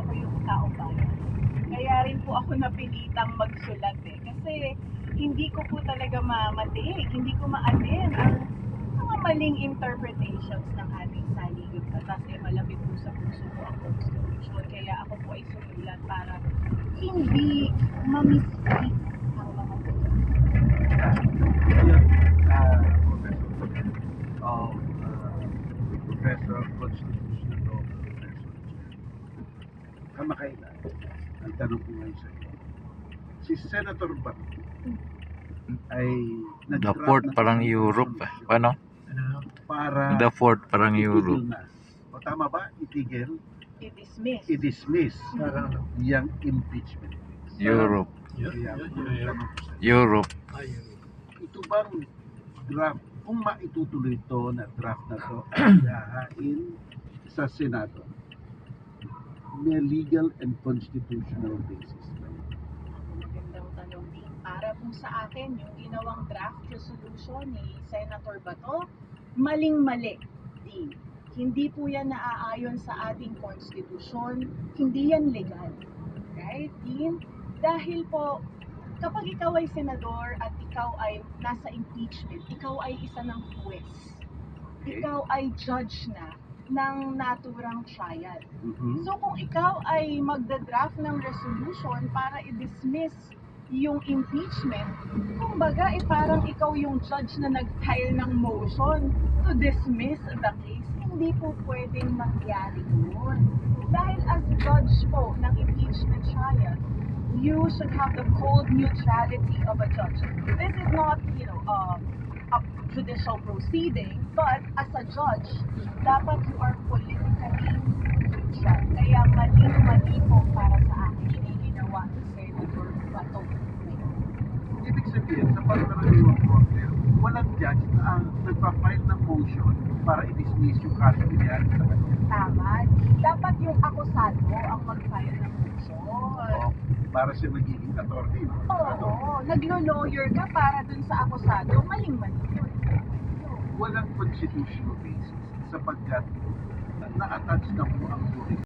ko yung taong bayan. Kaya rin po ako napilitang magsulat kasi hindi ko po talaga mamatig, hindi ko ma-attend ang mga maling interpretations ng ating saligang batas. Malapit po sa puso ko ang Constitution, kaya ako po ay sumulat para hindi ma-misspeak ang mga batas. Professor of Constitutional Law, Professor Chair. Kamakailan, ang tanong ko ngayon sa iyo, si Senator Bato ay The fourth parang Europe. Paano? para The fourth parang itigil Europe. na. O tama ba? Itigil, I-dismiss. i-dismiss yung impeachment. Europe. Kaya, ang tanong ko sa iyo, Europe. ito bang draft, kung maitutuloy ito na draft na to ay hahain sa Senado, may legal and constitutional basis ba yun? Magandang tanong din. Para po sa akin, yung ginawang draft resolution ni Senator Bato, maling-mali din. Hindi po yan naaayon sa ating konstitusyon, hindi yan legal. Right, Dean? Dahil po, kapag ikaw ay senador at ikaw ay nasa impeachment, ikaw ay isa ng huwes. Ikaw ay judge na ng naturang trial. So kung ikaw ay magda-draft ng resolution para i-dismiss yung impeachment, kumbaga parang ikaw yung judge na nag-file ng motion to dismiss the case. Hindi po pwedeng mangyari yun. Dahil as judge po ng impeachment trial, you should have the cold neutrality of a judge. This is not, a judicial proceeding, but as a judge, dapat you are politically neutral. Kaya mali po para sa akin yung ginawa ni Senator Bato. Ibig sabihin, sa pagkaraniwang korte, walang judge na ang nagpa-file ng motion para i-dismiss yung kaso nangyari sa kanya. Tama. Dapat yung akusado ang mag-file ng motion. O, para siya magiging attorney. No? Oo, naglo-lawyer ka para dun sa akusado, maling-mali yun. Walang constitutional basis sapagkat na-attach na po ang jurisdiction